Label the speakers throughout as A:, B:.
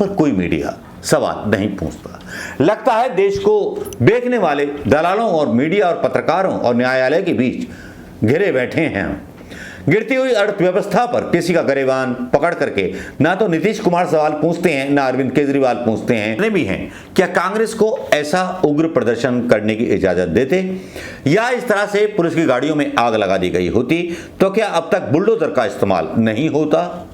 A: पर कोई मीडिया सवाल नहीं पूछता। लगता है देश को बेचने वाले दलालों और मीडिया और पत्रकारों और न्यायालय के बीच घिरे बैठे हैं हम। गिरती हुई अर्थव्यवस्था पर किसी का गरेबान पकड़ करके ना तो नीतीश कुमार सवाल पूछते हैं, ना अरविंद केजरीवाल पूछते हैं भी हैं। क्या कांग्रेस को ऐसा उग्र प्रदर्शन करने की इजाजत देते, या इस तरह से पुलिस की गाड़ियों में आग लगा दी गई होती तो क्या अब तक बुलडोजर का इस्तेमाल नहीं होता?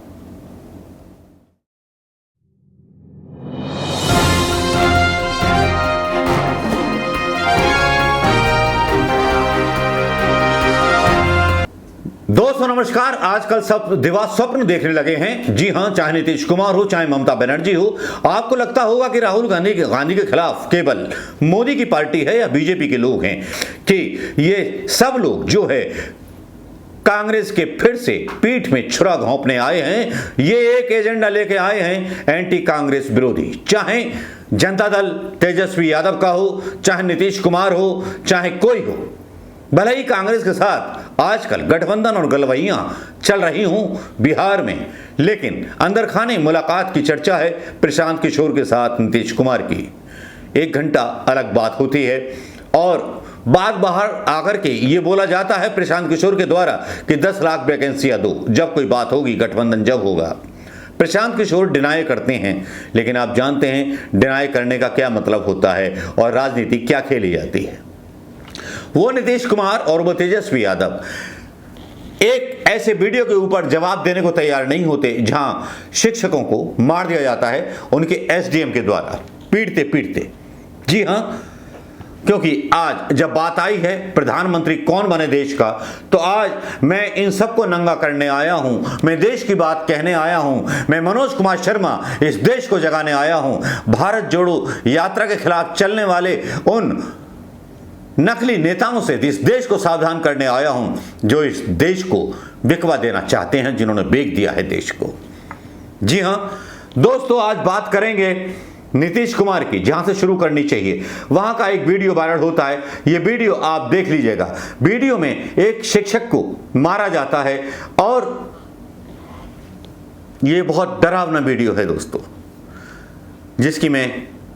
A: दोस्तों नमस्कार। आजकल सब दिवा स्वप्न देखने लगे हैं। जी हां, चाहे नीतीश कुमार हो, चाहे ममता बनर्जी हो। आपको लगता होगा कि राहुल गांधी के खिलाफ केवल मोदी की पार्टी है या बीजेपी के लोग हैं, कि ये सब लोग जो है कांग्रेस के फिर से पीठ में छुरा घोंपने आए हैं। ये एक एजेंडा लेके आए हैं एंटी कांग्रेस विरोधी। चाहे जनता दल तेजस्वी यादव का हो, चाहे नीतीश कुमार हो, चाहे कोई हो, भले ही कांग्रेस के साथ आजकल गठबंधन और गलवैयां चल रही हूं बिहार में, लेकिन अंदर खाने मुलाकात की चर्चा है प्रशांत किशोर के साथ नीतीश कुमार की। 1 घंटा अलग बात होती है और बात बाहर आकर के ये बोला जाता है प्रशांत किशोर के द्वारा कि 10 लाख वैकेंसियां दो, जब कोई बात होगी, गठबंधन जब होगा। प्रशांत किशोर डिनाई करते हैं, लेकिन आप जानते हैं डिनाई करने का क्या मतलब होता है और राजनीति क्या खेली जाती है। वो नीतीश कुमार और वो तेजस्वी यादव एक ऐसे वीडियो के ऊपर जवाब देने को तैयार नहीं होते जहां शिक्षकों को मार दिया जाता है उनके एसडीएम के द्वारा, पीटते पीटते। जी हां, क्योंकि आज जब बात आई है प्रधानमंत्री कौन बने देश का, तो आज मैं इन सबको नंगा करने आया हूं। मैं देश की बात कहने आया हूं। मैं मनोज कुमार शर्मा इस देश को जगाने आया हूं। भारत जोड़ो यात्रा के खिलाफ चलने वाले उन नकली नेताओं से इस देश को सावधान करने आया हूं जो इस देश को बिकवा देना चाहते हैं, जिन्होंने बेच दिया है देश को। जी हां दोस्तों, आज बात करेंगे नीतीश कुमार की, जहां से शुरू करनी चाहिए। वहां का एक वीडियो वायरल होता है, यह वीडियो आप देख लीजिएगा। वीडियो में एक शिक्षक को मारा जाता है और यह बहुत डरावना वीडियो है दोस्तों, जिसकी मैं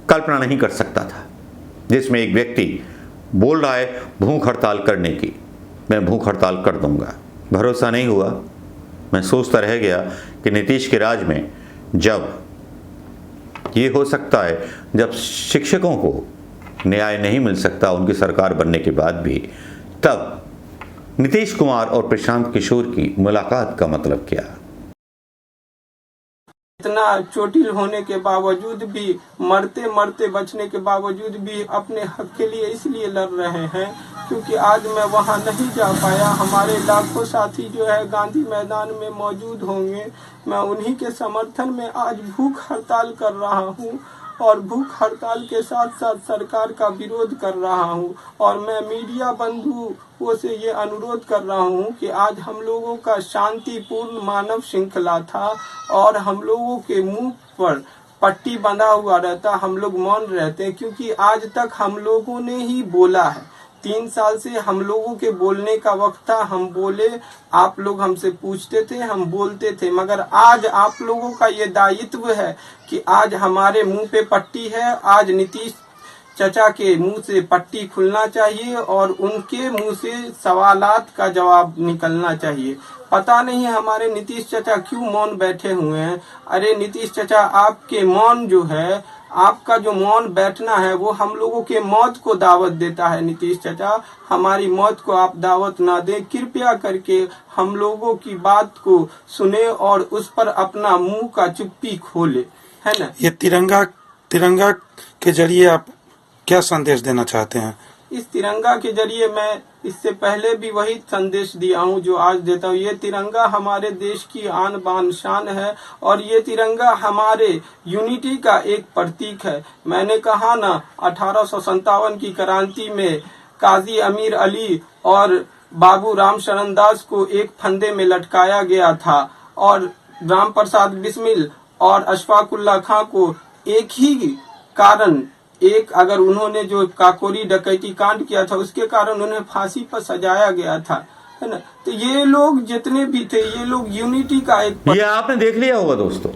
A: कल्पना नहीं कर सकता था। जिसमें एक व्यक्ति बोल रहा है भूख हड़ताल करने की, मैं भूख हड़ताल कर दूंगा। भरोसा नहीं हुआ। मैं सोचता रह गया कि नीतीश के राज में जब ये हो सकता है, जब शिक्षकों को न्याय नहीं मिल सकता उनकी सरकार बनने के बाद भी, तब नीतीश कुमार और प्रशांत किशोर की मुलाकात का मतलब क्या?
B: इतना चोटिल होने के बावजूद भी, मरते मरते बचने के बावजूद भी अपने हक के लिए इसलिए लड़ रहे हैं क्योंकि आज मैं वहां नहीं जा पाया। हमारे लाखों साथी जो है गांधी मैदान में मौजूद होंगे। मैं उन्हीं के समर्थन में आज भूख हड़ताल कर रहा हूं और भूख हड़ताल के साथ साथ सरकार का विरोध कर रहा हूं। और मैं मीडिया बंधुओं से ये अनुरोध कर रहा हूं कि आज हम लोगों का शांतिपूर्ण मानव श्रृंखला था और हम लोगों के मुंह पर पट्टी बंधा हुआ रहता, हम लोग मौन रहते, क्योंकि आज तक हम लोगों ने ही बोला है। 3 साल से हम लोगों के बोलने का वक्त था, हम बोले, आप लोग हमसे पूछते थे, हम बोलते थे। मगर आज आप लोगों का ये दायित्व है कि आज हमारे मुंह पे पट्टी है। आज नीतीश चचा के मुंह से पट्टी खुलना चाहिए और उनके मुंह से सवालात का जवाब निकलना चाहिए। पता नहीं हमारे नीतीश चचा क्यों मौन बैठे हुए हैं। अरे नीतीश चचा, आपके मौन जो है, आपका जो मौन बैठना है वो हम लोगों के मौत को दावत देता है। नीतीश चचा, हमारी मौत को आप दावत ना दें। कृपया करके हम लोगों की बात को सुने और उस पर अपना मुंह का चुप्पी खोले, है ना।
C: ये तिरंगा के जरिए आप क्या संदेश देना चाहते हैं?
B: इस तिरंगा के जरिए मैं इससे पहले भी वही संदेश दिया हूँ जो आज देता हूँ। ये तिरंगा हमारे देश की आन बान शान है और ये तिरंगा हमारे यूनिटी का एक प्रतीक है। मैंने कहा ना, 1857 की क्रांति में काजी अमीर अली और बाबू राम शरण दास को एक फंदे में लटकाया गया था और राम प्रसाद बिस्मिल और अशफाकुल्ला खां को एक ही कारण, एक अगर उन्होंने जो काकोरी डकैती कांड किया था उसके कारण उन्हें फांसी पर सजाया गया था, है ना। तो ये लोग जितने भी थे, ये लोग यूनिटी का एक
A: ये आपने देख लिया होगा दोस्तों,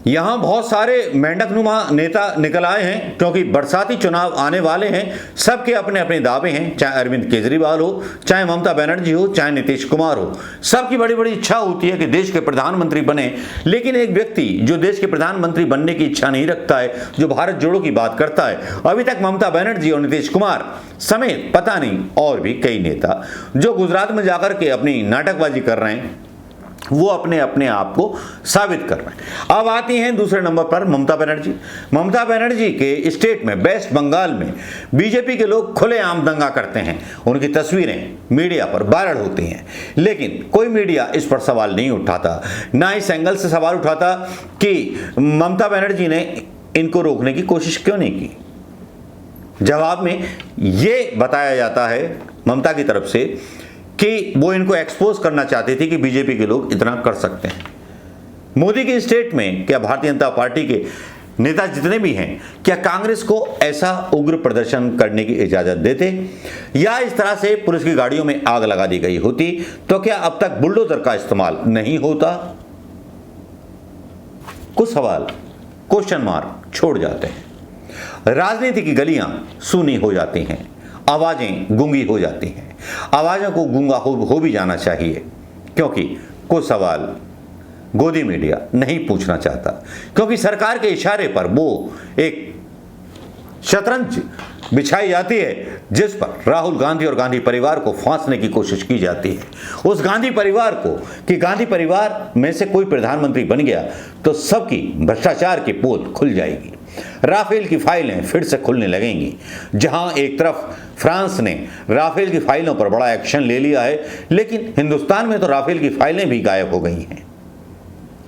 A: यहां बहुत सारे मेंढकनुमा नेता निकल आए हैं क्योंकि बरसाती चुनाव आने वाले हैं। सबके अपने अपने दावे हैं, चाहे अरविंद केजरीवाल हो, चाहे ममता बनर्जी हो, चाहे नीतीश कुमार हो। सबकी बड़ी बड़ी इच्छा होती है कि देश के प्रधानमंत्री बने, लेकिन एक व्यक्ति जो देश के प्रधानमंत्री बनने की इच्छा नहीं रखता है, जो भारत जोड़ो की बात करता है, अभी तक ममता बनर्जी और नीतीश कुमार समेत पता नहीं और भी कई नेता जो गुजरात में जाकर के अपनी नाटकबाजी कर रहे हैं, वो अपने अपने आप को साबित कर रहे हैं। अब आती हैं दूसरे नंबर पर ममता बनर्जी। ममता बनर्जी के स्टेट में, वेस्ट बंगाल में बीजेपी के लोग खुलेआम दंगा करते हैं। उनकी तस्वीरें मीडिया पर वायरल होती हैं, लेकिन कोई मीडिया इस पर सवाल नहीं उठाता, ना इस एंगल से सवाल उठाता कि ममता बनर्जी ने इनको रोकने की कोशिश क्यों नहीं की। जवाब में ये बताया जाता है ममता की तरफ से कि वो इनको एक्सपोज करना चाहती थी कि बीजेपी के लोग इतना कर सकते हैं। मोदी के स्टेट में क्या भारतीय जनता पार्टी के नेता जितने भी हैं, क्या कांग्रेस को ऐसा उग्र प्रदर्शन करने की इजाजत देते, या इस तरह से पुलिस की गाड़ियों में आग लगा दी गई होती तो क्या अब तक बुलडोजर का इस्तेमाल नहीं होता। कुछ सवाल, क्वेश्चन मार्क छोड़ जाते हैं। राजनीति की गलियां सूनी हो जाती हैं, आवाजें गूंगी हो जाती हैं। आवाजों को गूंगा हो भी जाना चाहिए, क्योंकि कुछ सवाल गोदी मीडिया नहीं पूछना चाहता, क्योंकि सरकार के इशारे पर वो एक शतरंज बिछाई जाती है जिस पर राहुल गांधी और गांधी परिवार को फांसने की कोशिश की जाती है। उस गांधी परिवार को कि गांधी परिवार में से कोई प्रधानमंत्री बन गया तो सबकी भ्रष्टाचार की पोल खुल जाएगी। राफेल की फाइलें फिर से खुलने लगेंगी। जहां एक तरफ फ्रांस ने राफेल की फाइलों पर बड़ा एक्शन ले लिया है, लेकिन हिंदुस्तान में तो राफेल की फाइलें भी गायब हो गई हैं।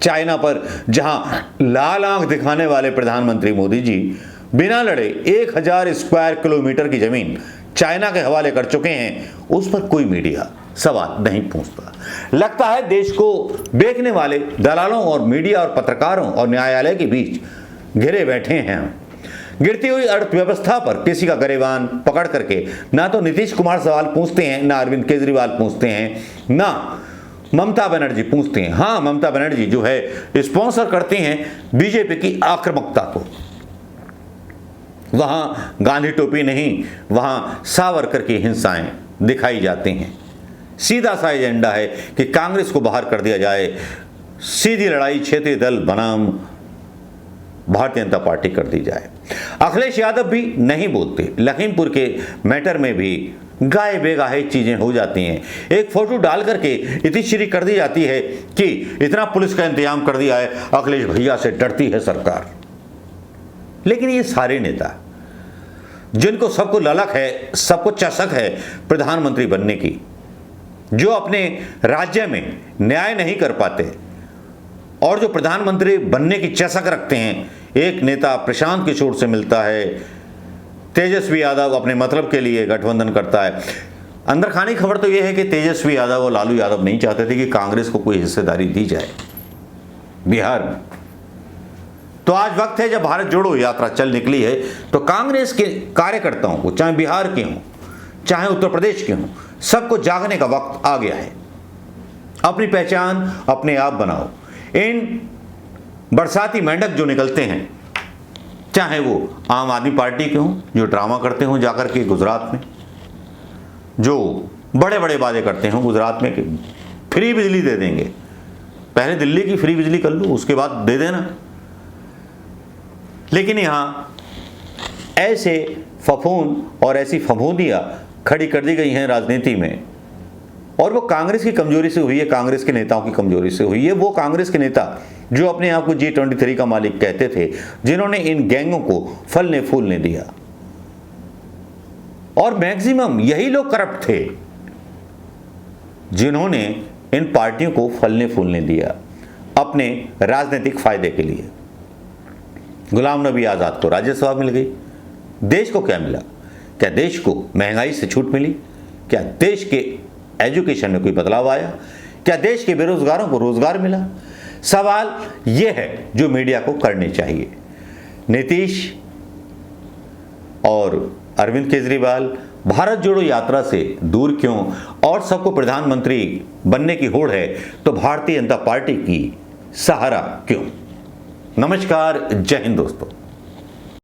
A: चाइना पर जहां लाल आंख दिखाने वाले प्रधानमंत्री मोदी जी बिना लड़े 1000 स्क्वायर किलोमीटर की जमीन चाइना के हवाले कर चुके हैं, उस पर कोई मीडिया सवाल नहीं पूछता। लगता है देश को बेचने वाले दलालों और मीडिया और पत्रकारों और न्यायालय के बीच घिरे बैठे हैं। गिरती हुई अर्थव्यवस्था पर किसी का गरेबान पकड़ करके ना तो नीतीश कुमार सवाल पूछते हैं, ना अरविंद केजरीवाल पूछते हैं, ना ममता बनर्जी पूछते हैं। हाँ, ममता बनर्जी जो है स्पॉन्सर करते हैं बीजेपी की आक्रामकता को। वहां गांधी टोपी नहीं, वहां सावरकर की हिंसाएं दिखाई जाती हैं। सीधा सा एजेंडा है कि कांग्रेस को बाहर कर दिया जाए, सीधी लड़ाई क्षेत्रीय दल बनाम भारतीय जनता पार्टी कर दी जाए। अखिलेश यादव भी नहीं बोलते। लखीमपुर के मैटर में भी गाये बेगाहे चीजें हो जाती हैं। एक फोटो डाल करके इतिश्री कर दी जाती है कि इतना पुलिस का इंतजाम कर दिया है, अखिलेश भैया से डरती है सरकार। लेकिन ये सारे नेता जिनको सबको ललक है, सबको चसक है प्रधानमंत्री बनने की, जो अपने राज्य में न्याय नहीं कर पाते और जो प्रधानमंत्री बनने की चसक रखते हैं। एक नेता प्रशांत किशोर से मिलता है, तेजस्वी यादव अपने मतलब के लिए गठबंधन करता है। अंदर खानी खबर तो यह है कि तेजस्वी यादव और लालू यादव नहीं चाहते थे कि कांग्रेस को कोई हिस्सेदारी दी जाए बिहार में। तो आज वक्त है जब भारत जोड़ो यात्रा चल निकली है, तो कांग्रेस के कार्यकर्ताओं को, चाहे बिहार के हों चाहे उत्तर प्रदेश के हों, सबको जागने का वक्त आ गया है। अपनी पहचान अपने आप बनाओ। इन बरसाती मेंढक जो निकलते हैं, चाहे वो आम आदमी पार्टी के हों जो ड्रामा करते हों जाकर के गुजरात में, जो बड़े बड़े वादे करते हों गुजरात में कि फ्री बिजली दे देंगे, पहले दिल्ली की फ्री बिजली कर लो उसके बाद दे देना। लेकिन यहां ऐसे फफूंद और ऐसी फफूंदियां खड़ी कर दी गई हैं राजनीति में, और वो कांग्रेस की कमजोरी से हुई है, कांग्रेस के नेताओं की कमजोरी से हुई है। वो कांग्रेस के नेता जो अपने आप को G23 का मालिक कहते थे, जिन्होंने इन गैंगों को फलने फूलने दिया। और मैक्सिमम यही लोग करप्ट थे जिन्होंने इन पार्टियों को फलने फूलने दिया अपने राजनीतिक फायदे के लिए। गुलाम नबी आजाद को राज्यसभा मिल गई। देश को क्या मिला? क्या देश को महंगाई से छूट मिली? क्या देश के एजुकेशन में कोई बदलाव आया? क्या देश के बेरोजगारों को रोजगार मिला? सवाल यह है जो मीडिया को करने चाहिए। नीतीश और अरविंद केजरीवाल भारत जोड़ो यात्रा से दूर क्यों, और सबको प्रधानमंत्री बनने की होड़ है तो भारतीय जनता पार्टी की सहारा क्यों? नमस्कार, जय हिंद दोस्तों।